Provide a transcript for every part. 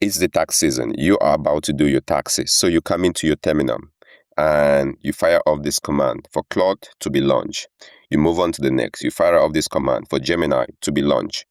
It's the tax season. You are about to do your taxes. So you come into your terminal and you fire off this command for Claude to be launched. You move on to the next. You fire off this command for Gemini to be launched.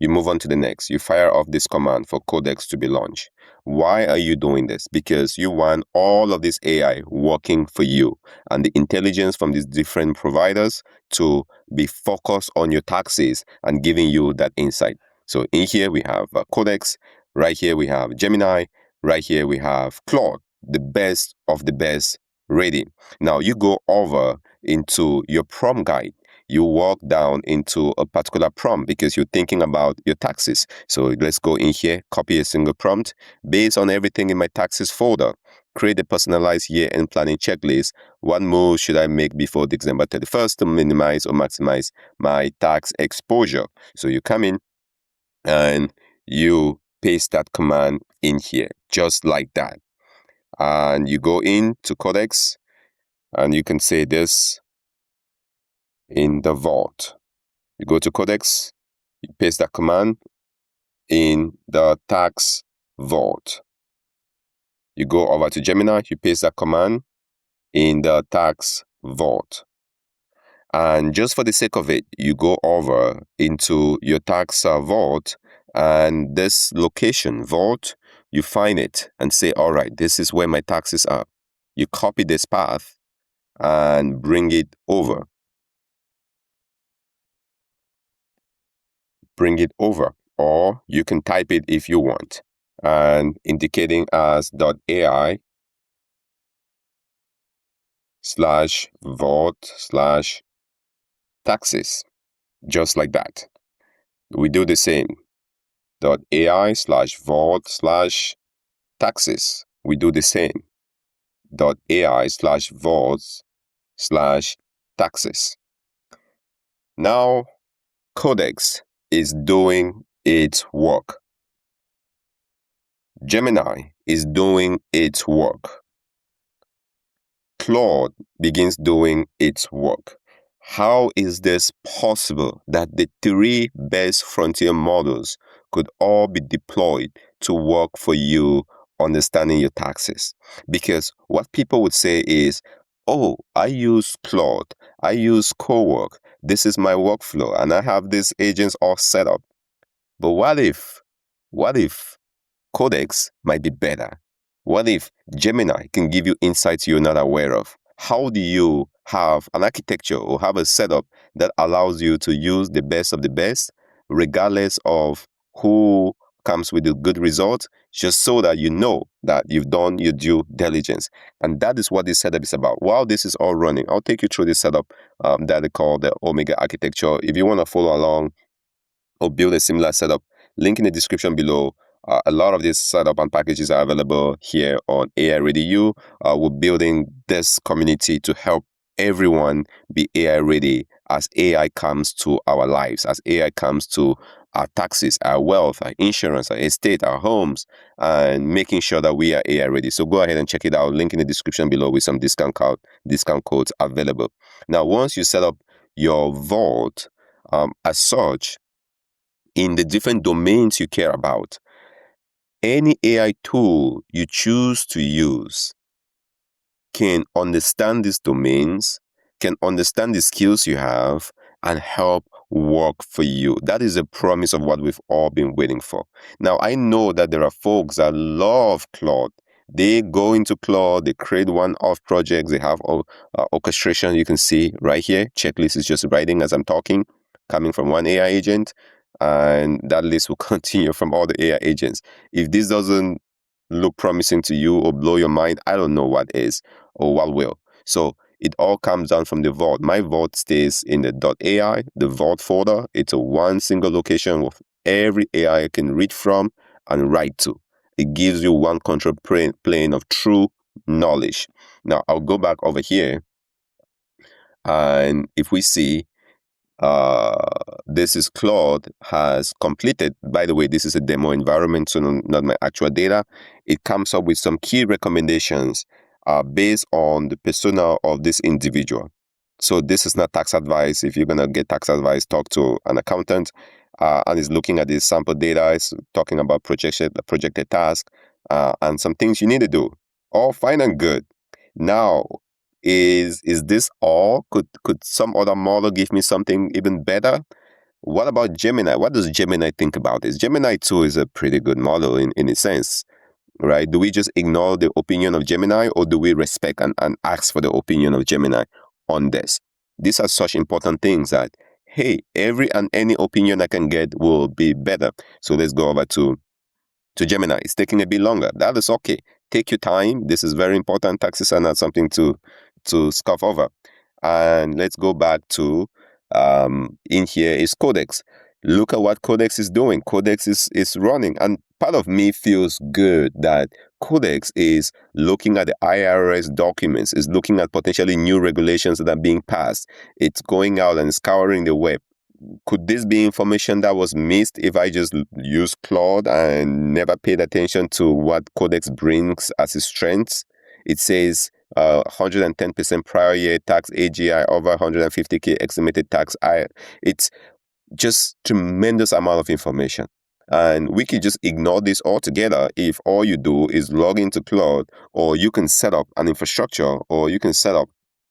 You move on to the next. You fire off this command for Codex to be launched. Why are you doing this? Because you want all of this AI working for you and the intelligence from these different providers to be focused on your taxes and giving you that insight. So in here we have Codex. Right here we have Gemini. Right here we have Claude, the best of the best ready. Now you go over into your prompt guide. You walk down into a particular prompt because you're thinking about your taxes. So let's go in here, copy a single prompt. Based on everything in my taxes folder, create a personalized year-end planning checklist. What moves should I make before December 31st to minimize or maximize my tax exposure? So you come in and you paste that command in here, just like that. And you go into Codex and you can say this in the vault. You go to Codex, you paste that command in the tax vault. You go over to Gemini, you paste that command in the tax vault. And just for the sake of it, you go over into your tax vault, and this location, vault, you find it and say, all right, this is where my taxes are. You copy this path and bring it over. Bring it over, or you can type it if you want, and indicating as .ai/vault/taxes, just like that. We do the same. .ai/vault/taxes. We do the same. .ai/vault/taxes. Now, Codex is doing its work. Gemini is doing its work. Claude begins doing its work. How is this possible that the three best frontier models could all be deployed to work for you understanding your taxes? Because what people would say is, oh, I use Claude, I use Cowork, this is my workflow, and I have these agents all set up. But what if Codex might be better? What if Gemini can give you insights you're not aware of? How do you have an architecture or have a setup that allows you to use the best of the best, regardless of who comes with a good result, just so that you know that you've done your due diligence? And that is what this setup is about. While this is all running, I'll take you through this setup that they call the Omega architecture. If you want to follow along or build a similar setup, link in the description below. A lot of these setup and packages are available here on AI Ready U. We're building this community to help everyone be AI ready as AI comes to our lives, as AI comes to our taxes, our wealth, our insurance, our estate, our homes, and making sure that we are AI ready. So go ahead and check it out. Link in the description below with some discount codes available. Now, once you set up your vault, as such, in the different domains you care about, any AI tool you choose to use can understand these domains, can understand the skills you have, and help work for you. That is a promise of what we've all been waiting for. Now, I know that there are folks that love Claude. They go into Claude, they create one-off projects, they have orchestration. You can see right here, checklist is just writing as I'm talking, coming from one AI agent, and that list will continue from all the AI agents. If this doesn't look promising to you or blow your mind, I don't know what is or what will. So it all comes down from the vault. My vault stays in the .ai, the vault folder. It's a one single location with every AI can read from and write to. It gives you one control plane of true knowledge. Now I'll go back over here, and if we see this is Claude has completed. By the way, this is a demo environment, so not my actual data. It comes up with some key recommendations based on the persona of this individual. So this is not tax advice. If you're going to get tax advice, talk to an accountant. and it's looking at the sample data. It's talking about projected task, and some things you need to do. All fine and good. Now, is this all? Could some other model give me something even better? What about Gemini? What does Gemini think about this? Gemini 2 is a pretty good model in a sense, right? Do we just ignore the opinion of Gemini, or do we respect and ask for the opinion of Gemini on this? These are such important things that, hey, every and any opinion I can get will be better. So let's go over to Gemini. It's taking a bit longer. That is okay. Take your time. This is very important. Taxes are not something to scoff over. And let's go back to in here is Codex. Look at what Codex is doing. Codex is running, and part of me feels good that Codex is looking at the IRS documents, is looking at potentially new regulations that are being passed. It's going out and scouring the web. Could this be information that was missed if I just used Claude and never paid attention to what Codex brings as its strengths? It says 110% prior year tax AGI over 150K estimated tax. It's just tremendous amount of information. And we can just ignore this altogether if all you do is log into Claude, or you can set up an infrastructure, or you can set up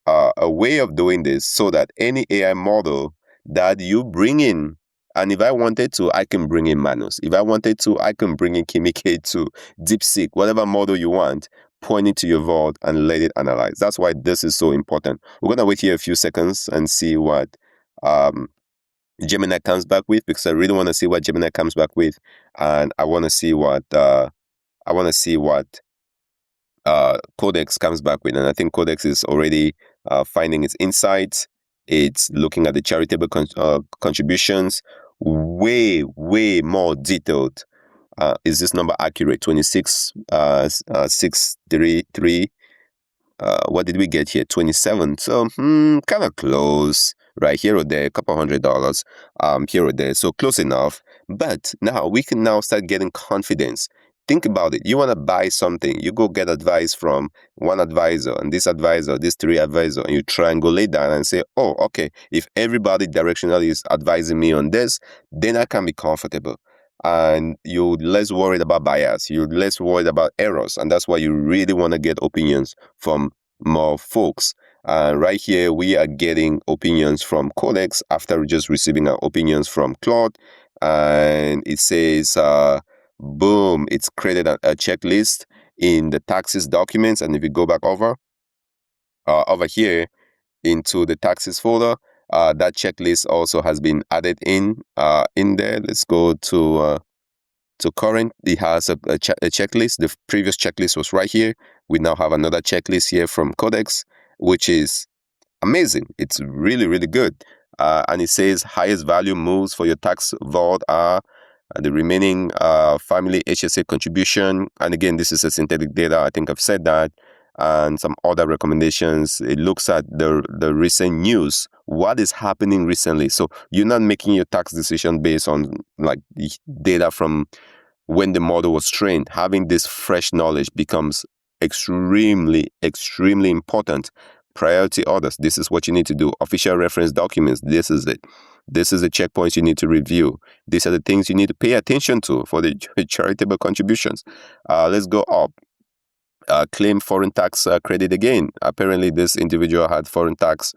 a way of doing this so that any AI model that you bring in, and if I wanted to, I can bring in Manus. If I wanted to, I can bring in Kimi K2, DeepSeek, whatever model you want, point it to your vault and let it analyze. That's why this is so important. We're going to wait here a few seconds and see what Gemini comes back with, because I really want to see what Gemini comes back with, and I want to see what Codex comes back with. And I think Codex is already finding its insights. It's looking at the charitable contributions, way more detailed. Is this number accurate? 26,633. What did we get here? 27. So kind of close, right? Here or there, a couple $100, here or there. So close enough. But now we can now start getting confidence. Think about it. You want to buy something, you go get advice from one advisor and this advisor, these three advisors, and you triangulate that and say, oh, okay, if everybody directionally is advising me on this, then I can be comfortable. And you're less worried about bias, you're less worried about errors, and that's why you really want to get opinions from more folks. Right here, we are getting opinions from Codex after just receiving our opinions from Claude, and it says, boom, it's created a checklist in the taxes documents. And if you go back over here into the taxes folder, that checklist also has been added in there. Let's go to current. It has a checklist. The previous checklist was right here. We now have another checklist here from Codex, which is amazing. It's really good. And it says highest value moves for your tax vault are the remaining family HSA contribution. And again, this is a synthetic data. I think I've said that. And some other recommendations. It looks at the recent news. What is happening recently? So you're not making your tax decision based on like data from when the model was trained. Having this fresh knowledge becomes extremely important. Priority orders. This is what you need to do. Official reference documents. This is it. This is the checkpoints you need to review. These are the things you need to pay attention to for the charitable contributions. Let's go up. Claim foreign tax credit again. Apparently, this individual had foreign tax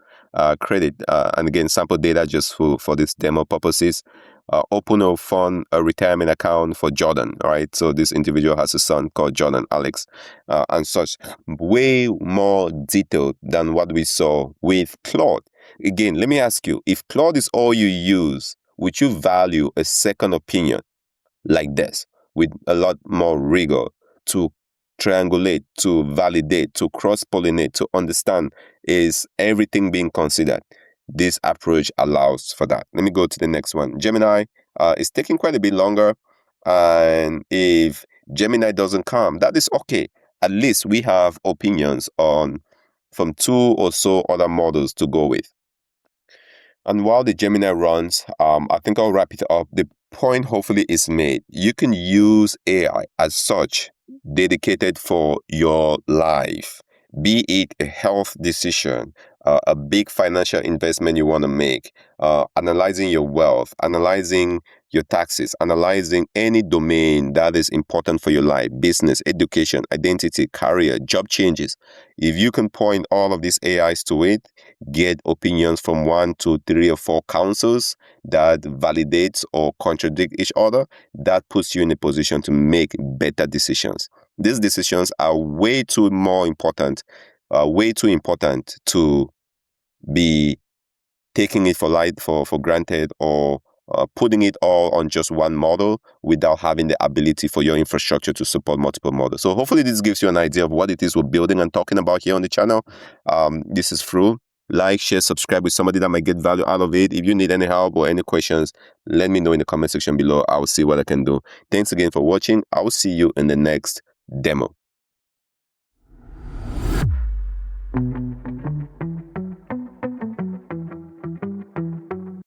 credit. And again, sample data just for this demo purposes. Open or fund a retirement account for Jordan. All right. So this individual has a son called Jordan Alex and such. Way more detailed than what we saw with Claude. Again, let me ask you, if Claude is all you use, would you value a second opinion like this with a lot more rigor to triangulate, to validate, to cross-pollinate, to understand, is everything being considered? This approach allows for that. Let me go to the next one. Gemini is taking quite a bit longer. And if Gemini doesn't come, that is okay. At least we have opinions from 2 or so other models to go with. And while the Gemini runs, I think I'll wrap it up. The point hopefully is made. You can use AI as such, dedicated for your life, be it a health decision, a big financial investment you want to make, analyzing your wealth, analyzing your taxes, analyzing any domain that is important for your life, business, education, identity, career, job changes. If you can point all of these AIs to it, get opinions from 1 2 3 or 4 councils that validates or contradict each other, that puts you in a position to make better decisions. These decisions are way too important to be taking it for granted, or putting it all on just one model without having the ability for your infrastructure to support multiple models. So hopefully this gives you an idea of what it is we're building and talking about here on the channel. This is Fru. Like, share, subscribe with somebody that might get value out of it. If you need any help or any questions, let me know in the comment section below. I'll see what I can do. Thanks again for watching. I will see you in the next demo.